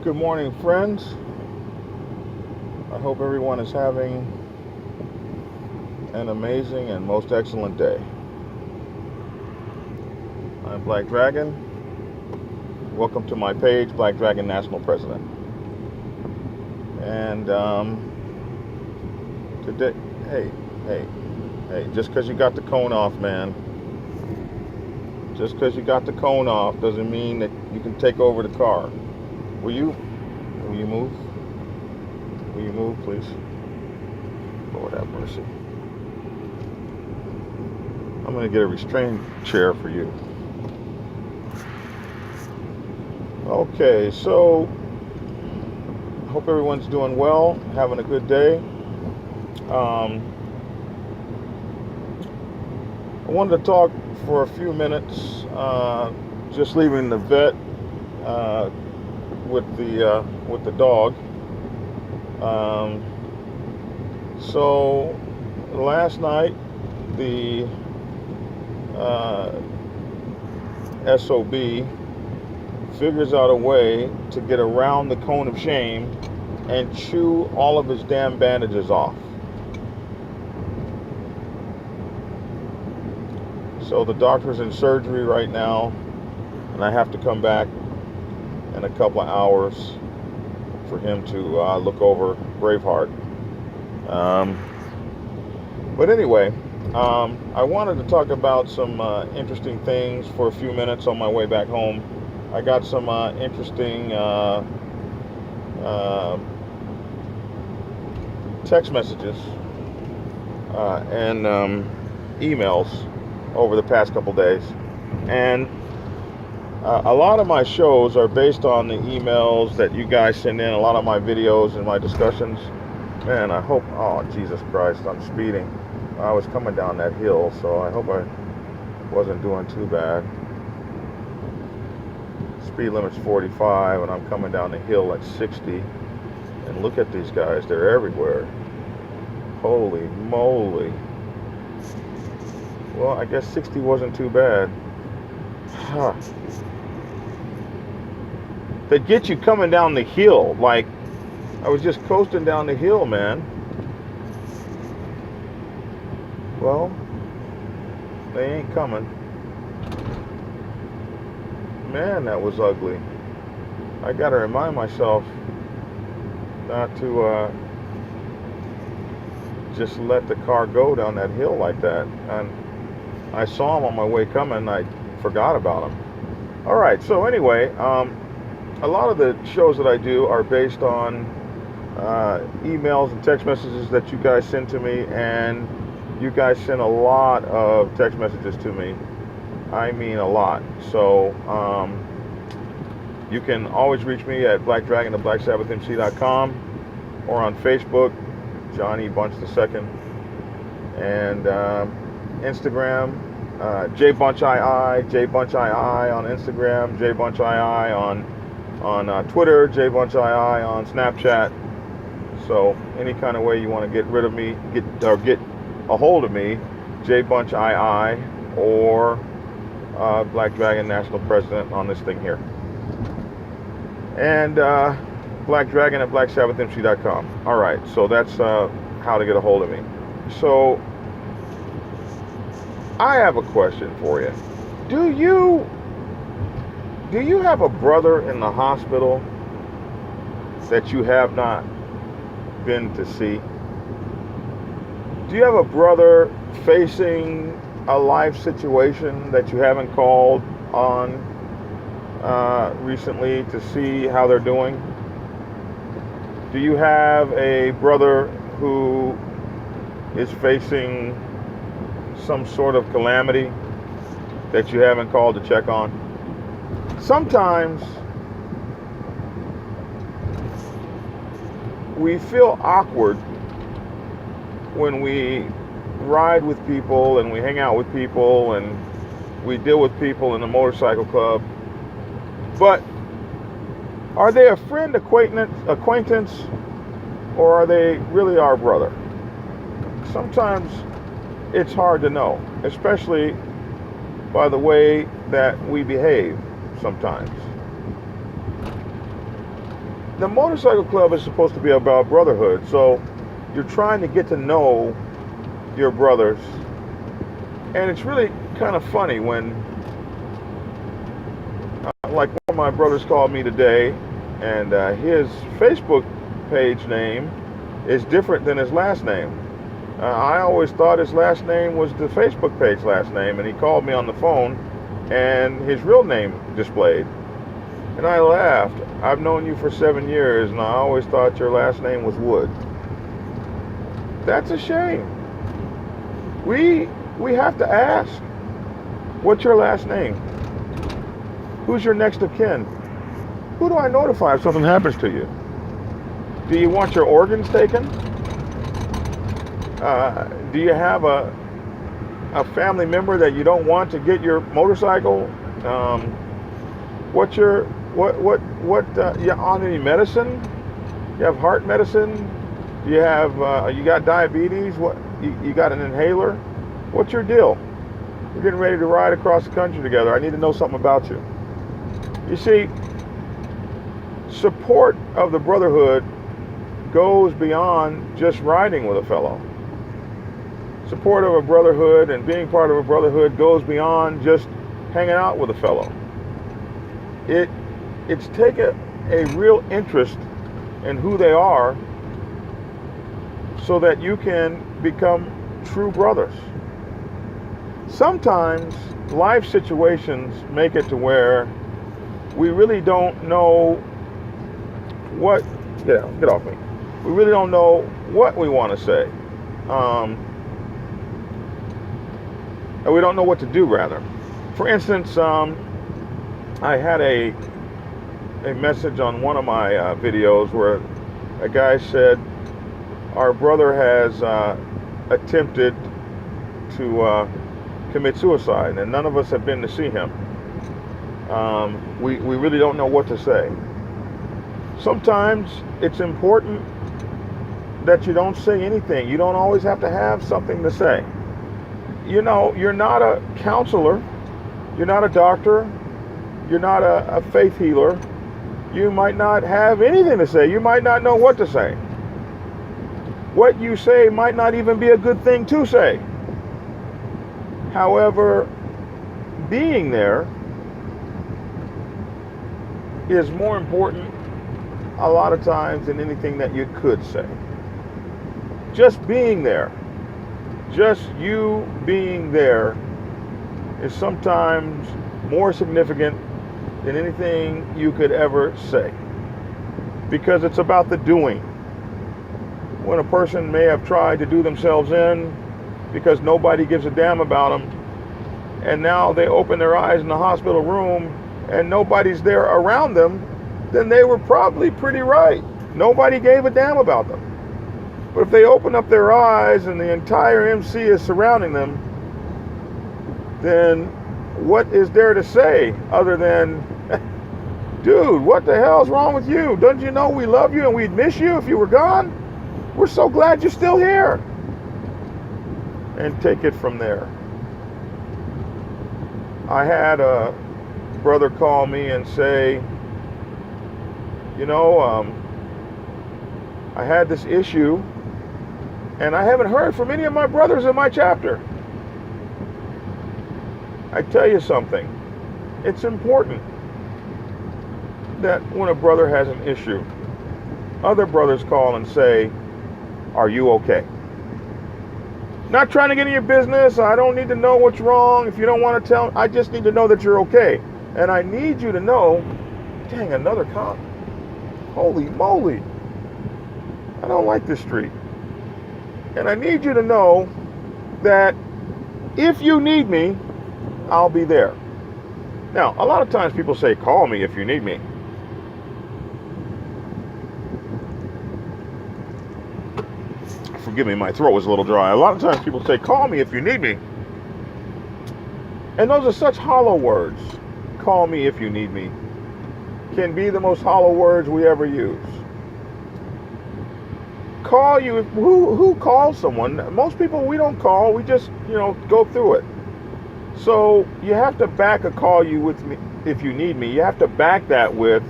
Good morning, friends. I hope everyone is having an amazing and most excellent day. I'm Black Dragon. Welcome to my page, Black Dragon National President. And today, hey, just because you got the cone off, man, just because you got the cone off doesn't mean that you can take over the car. Will you move? Will you move, please? Lord have mercy. I'm going to get a restrained chair for you. Okay, so hope everyone's doing well, having a good day. I wanted to talk for a few minutes, just leaving the vet with the dog. So last night the SOB figures out a way to get around the cone of shame and chew all of his damn bandages off. So the doctor's in surgery right now, and I have to come back in a couple of hours for him to look over Braveheart. But anyway, I wanted to talk about some interesting things for a few minutes on my way back home. I got some interesting text messages and emails over the past couple days. And a lot of my shows are based on the emails that you guys send in, a lot of my videos and my discussions. Man, I hope, oh, Jesus Christ, I'm speeding. I was coming down that hill, so I hope I wasn't doing too bad. Speed limit's 45, and I'm coming down the hill at 60. And look at these guys, they're everywhere. Holy moly. Well, I guess 60 wasn't too bad. Huh. They get you coming down the hill. Like, I was just coasting down the hill, man. Well, they ain't coming. Man, that was ugly. I gotta remind myself not to just let the car go down that hill like that. And I saw him on my way coming. I forgot about him. All right, so anyway, a lot of the shows that I do are based on emails and text messages that you guys send to me, and you guys send a lot of text messages to me. I mean a lot. So you can always reach me at blackdragon@blacksabbathmc.com or on Facebook, Johnny Bunch II, and Instagram, JBunchII, JBunchII on Instagram, JBunchII on Twitter, JBunchII on Snapchat. So any kind of way you want to get rid of me, get a hold of me, JBunchII or Black Dragon National President on this thing here. And blackdragon@blacksabbathmc.com. All right, so that's how to get a hold of me. So I have a question for you. Do you have a brother in the hospital that you have not been to see? Do you have a brother facing a life situation that you haven't called on recently to see how they're doing? Do you have a brother who is facing some sort of calamity that you haven't called to check on? Sometimes we feel awkward when we ride with people and we hang out with people and we deal with people in the motorcycle club. But are they a friend, acquaintance, or are they really our brother? Sometimes it's hard to know, especially by the way that we behave sometimes. the motorcycle club is supposed to be about brotherhood. So you're trying to get to know your brothers. And it's really kind of funny when, like one of my brothers called me today, and his Facebook page name is different than his last name. I always thought his last name was the Facebook page last name, and he called me on the phone, and his real name displayed. And I laughed. I've known you for 7 years, and I always thought your last name was Wood. That's a shame. We have to ask, what's your last name? Who's your next of kin? Who do I notify if something happens to you? Do you want your organs taken? Do you have a family member that you don't want to get your motorcycle? What's your you on any medicine? You have heart medicine? You have you got diabetes? What you got an inhaler? What's your deal? We're getting ready to ride across the country together. I need to know something about you. You see, support of the brotherhood goes beyond just riding with a fellow. Support of a brotherhood and being part of a brotherhood goes beyond just hanging out with a fellow. It's taken a real interest in who they are so that you can become true brothers. Sometimes life situations make it to where we really don't know what, get off me. We really don't know what we want to say. And we don't know what to do, rather. For instance, I had a message on one of my videos where a guy said, our brother has attempted to commit suicide, and none of us have been to see him. We really don't know what to say. Sometimes it's important that you don't say anything. You don't always have to have something to say. You know, you're not a counselor, you're not a doctor, you're not a faith healer. You might not have anything to say. You might not know what to say. What you say might not even be a good thing to say. However, being there is more important a lot of times than anything that you could say. Just being there, just you being there is sometimes more significant than anything you could ever say. Because it's about the doing. When a person may have tried to do themselves in because nobody gives a damn about them, and now they open their eyes in the hospital room and nobody's there around them, then they were probably pretty right. Nobody gave a damn about them. But if they open up their eyes and the entire MC is surrounding them, then what is there to say other than, dude, what the hell's wrong with you? Don't you know we love you and we'd miss you if you were gone? We're so glad you're still here. And take it from there. I had a brother call me and say, you know, I had this issue and I haven't heard from any of my brothers in my chapter. I tell you something, it's important that when a brother has an issue, other brothers call and say, are you okay? Not trying to get in your business. I don't need to know what's wrong. If you don't want to tell, I just need to know that you're okay. And I need you to know, dang, another cop. Holy moly. I don't like this street. And I need you to know that if you need me, I'll be there. Now, a lot of times people say, call me if you need me. Forgive me, my throat was a little dry. A lot of times people say, call me if you need me. And those are such hollow words. Call me if you need me can be the most hollow words we ever use. Call you, who calls someone? Most people we don't call, we just, go through it. So you have to back a call you with me if you need me. You have to back that with,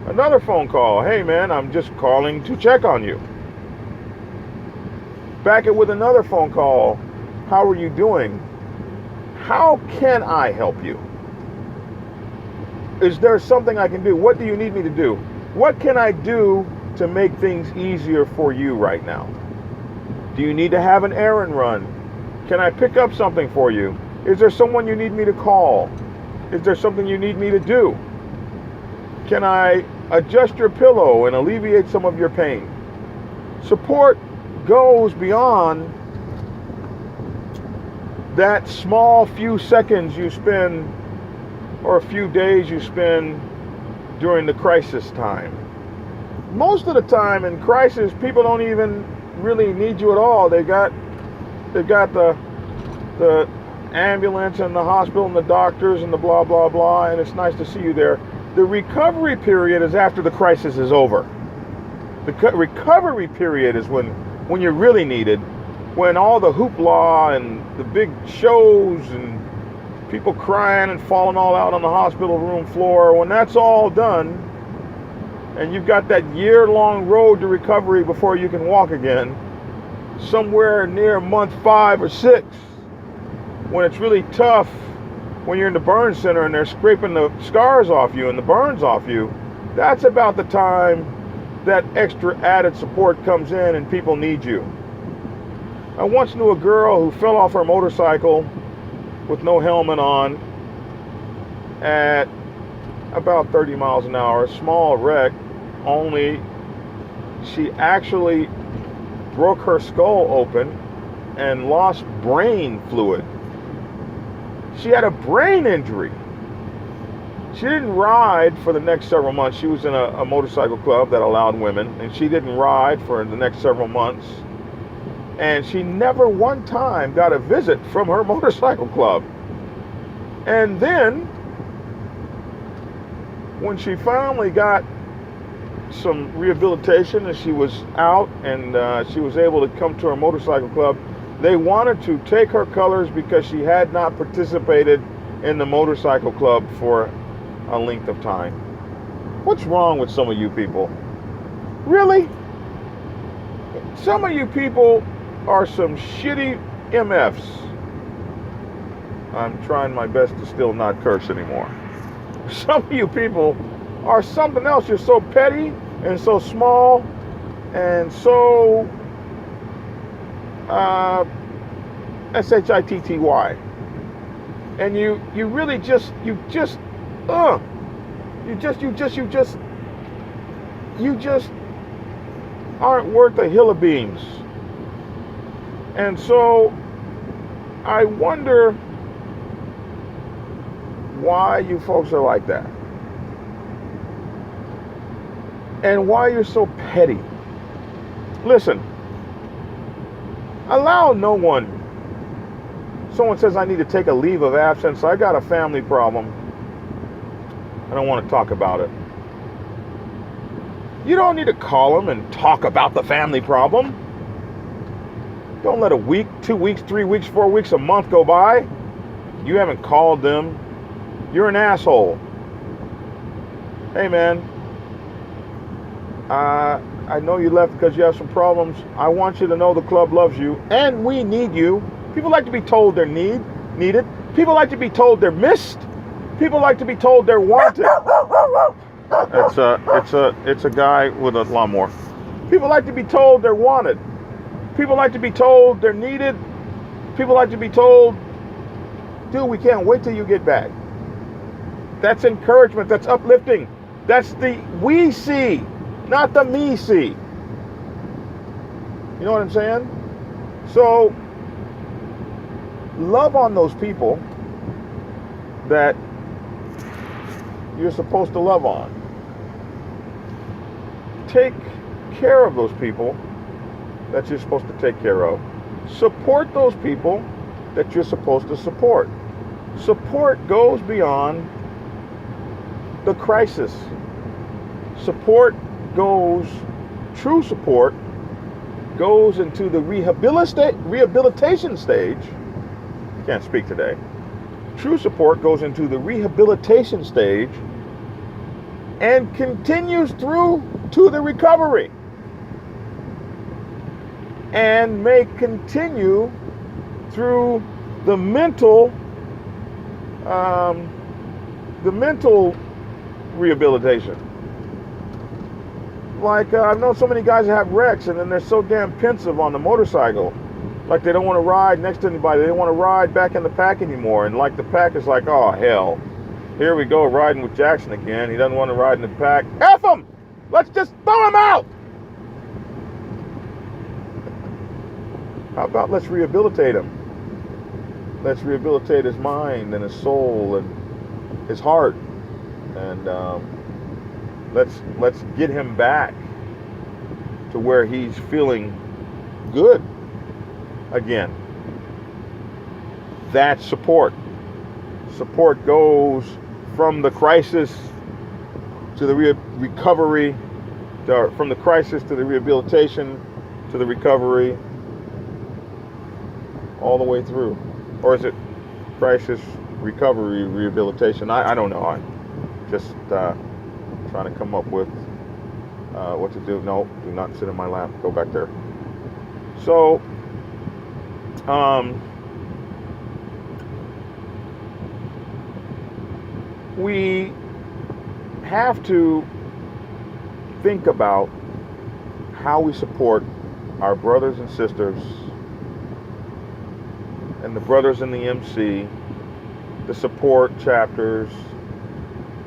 Another phone call. Hey man, I'm just calling to check on you. Back it with another phone call. How are you doing? How can I help you? Is there something I can do? What do you need me to do? What can I do to make things easier for you right now? Do you need to have an errand run? Can I pick up something for you? Is there someone you need me to call? Is there something you need me to do? Can I adjust your pillow and alleviate some of your pain? Support goes beyond that small few seconds you spend or a few days you spend during the crisis time. Most of the time in crisis, people don't even really need you at all. They've got the ambulance and the hospital and the doctors and the blah blah blah, and it's nice to see you there. The recovery period is after the crisis is over. The recovery period is when you're really needed, when all the hoopla and the big shows and people crying and falling all out on the hospital room floor, when that's all done and you've got that year-long road to recovery before you can walk again, somewhere near month 5 or 6, when it's really tough, when you're in the burn center and they're scraping the scars off you and the burns off you, that's about the time that extra added support comes in and people need you. I once knew a girl who fell off her motorcycle with no helmet on at about 30 miles an hour, small wreck, only she actually broke her skull open and lost brain fluid. She had a brain injury. She didn't ride for the next several months. She was in a motorcycle club that allowed women, and she didn't ride for the next several months. And she never one time got a visit from her motorcycle club. And then, when she finally got some rehabilitation and she was out and she was able to come to her motorcycle club, they wanted to take her colors because she had not participated in the motorcycle club for a length of time. What's wrong with some of you people? Really? Some of you people are some shitty MFs. I'm trying my best to still not curse anymore. Some of you people are something else. You're so petty and so small and so shitty. And you really just aren't worth a hill of beans. And so I wonder why you folks are like that. And why you're so petty. Listen, allow no one. Someone says I need to take a leave of absence. I got a family problem. I don't want to talk about it. You don't need to call them and talk about the family problem. Don't let a week, 2 weeks, 3 weeks, 4 weeks, a month go by. You haven't called them. You're an asshole. Hey man, I know you left because you have some problems. I want you to know the club loves you and we need you. People like to be told they're needed. People like to be told they're missed. People like to be told they're wanted. It's a guy with a lawnmower. People like to be told they're wanted. People like to be told they're needed. People like to be told, dude, we can't wait till you get back. That's encouragement. That's uplifting. That's the we see, not the me see. You know what I'm saying? So, love on those people that you're supposed to love on. Take care of those people that you're supposed to take care of. Support those people that you're supposed to support. Support goes beyond the crisis. Support goes, true support goes into the rehabilitation stage. Can't speak today. True support goes into the rehabilitation stage and continues through to the recovery, and may continue through the mental rehabilitation. Like I've known so many guys that have wrecks, and then they're so damn pensive on the motorcycle, like they don't want to ride next to anybody, they don't want to ride back in the pack anymore, and like the pack is like, oh hell, here we go riding with Jackson again. He doesn't want to ride in the pack. F him! Let's just throw him out! How about let's rehabilitate him? Let's rehabilitate his mind and his soul and his heart, and let's get him back to where he's feeling good again. That's support. Support goes from the crisis to the recovery, from the crisis to the rehabilitation to the recovery, all the way through. Or is it crisis, recovery, rehabilitation? I don't know. I'm just trying to come up with what to do. No, do not sit in my lap. Go back there. So, we have to think about how we support our brothers and sisters and the brothers in the MC, the support chapters,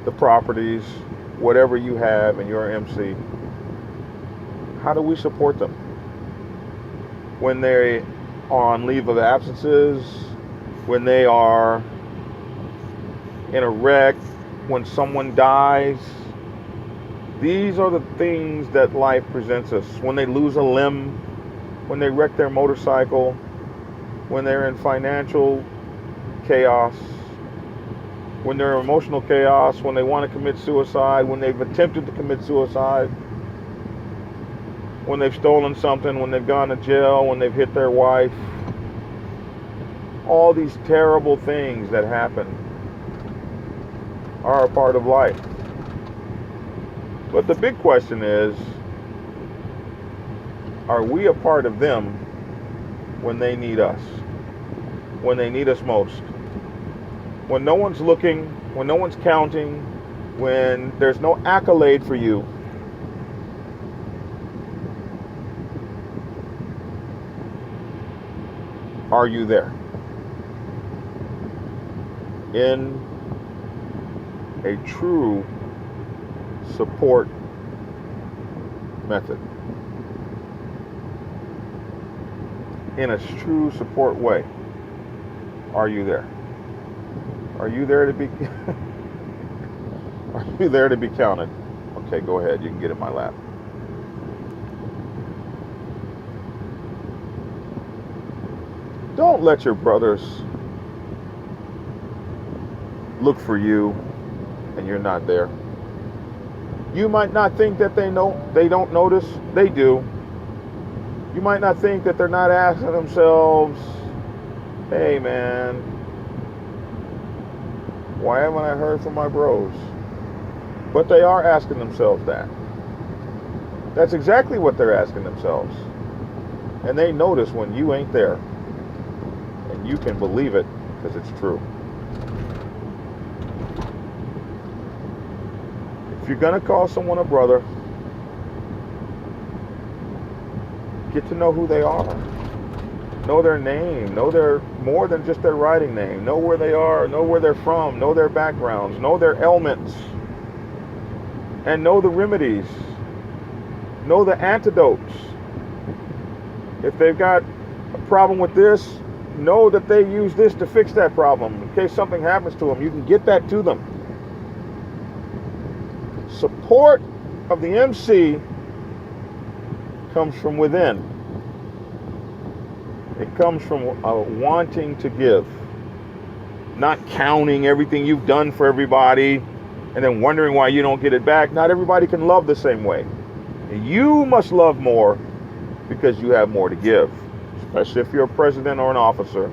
the properties, whatever you have in your MC. How do we support them when they're on leave of absences, when they are in a wreck, when someone dies? These are the things that life presents us. When they lose a limb, when they wreck their motorcycle, when they're in financial chaos, when they're in emotional chaos, when they want to commit suicide, when they've attempted to commit suicide, when they've stolen something, when they've gone to jail, when they've hit their wife. All these terrible things that happen are a part of life. But the big question is, are we a part of them when they need us? When they need us most? When no one's looking, when no one's counting, when there's no accolade for you, are you there? In a true support method. In a true support way. Are you there? Are you there to be Are you there to be counted? Okay, go ahead. You can get in my lap. Don't let your brothers look for you and you're not there. You might not think that they don't notice. They do. You might not think that they're not asking themselves, hey man, why haven't I heard from my bros? But they are asking themselves that. That's exactly what they're asking themselves. And they notice when you ain't there. And you can believe it because it's true. If you're going to call someone a brother, get to know who they are. Know their name. Know their more than just their writing name. Know where they are. Know where they're from. Know their backgrounds. Know their ailments. And know the remedies. Know the antidotes. If they've got a problem with this, know that they use this to fix that problem. In case something happens to them, you can get that to them. Support of the MC comes from within. It comes from wanting to give, not counting everything you've done for everybody and then wondering why you don't get it back. Not everybody can love the same way. You must love more because you have more to give, especially if you're a president or an officer.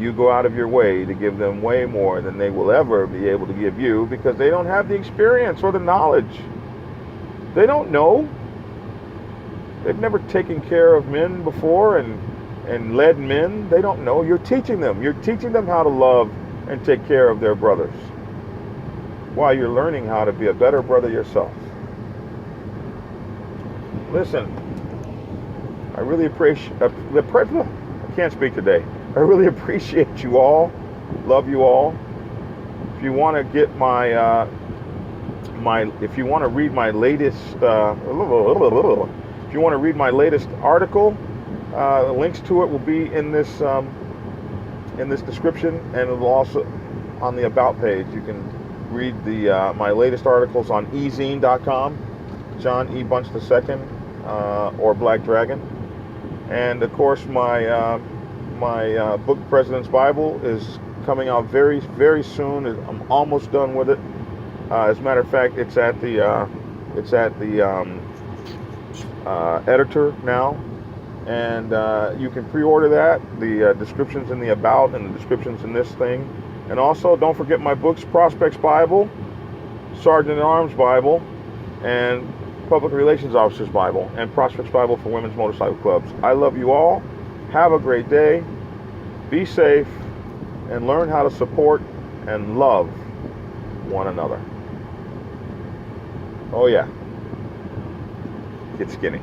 you go out of your way to give them way more than they will ever be able to give you, because they don't have the experience or the knowledge. They don't know. They've never taken care of men before and led men. They don't know. You're teaching them. You're teaching them how to love and take care of their brothers, while you're learning how to be a better brother yourself. Listen, I really appreciate, I can't speak today. I really appreciate you all. Love you all. If you want to get if you want to read my latest, if you want to read my latest article, links to it will be in this description, and it'll also on the about page. You can read my latest articles on ezine.com, John E. Bunch II, or Black Dragon, and of course my book President's Bible is coming out very, very soon. I'm almost done with it. As a matter of fact, it's at the editor now, and you can pre-order that. The descriptions in the about and the descriptions in this thing. And also, don't forget my books: Prospects Bible, Sergeant at Arms Bible, and Public Relations Officer's Bible, and Prospects Bible for Women's Motorcycle Clubs. I love you all. Have a great day. Be safe, and learn how to support and love one another. Oh yeah. Get skinny.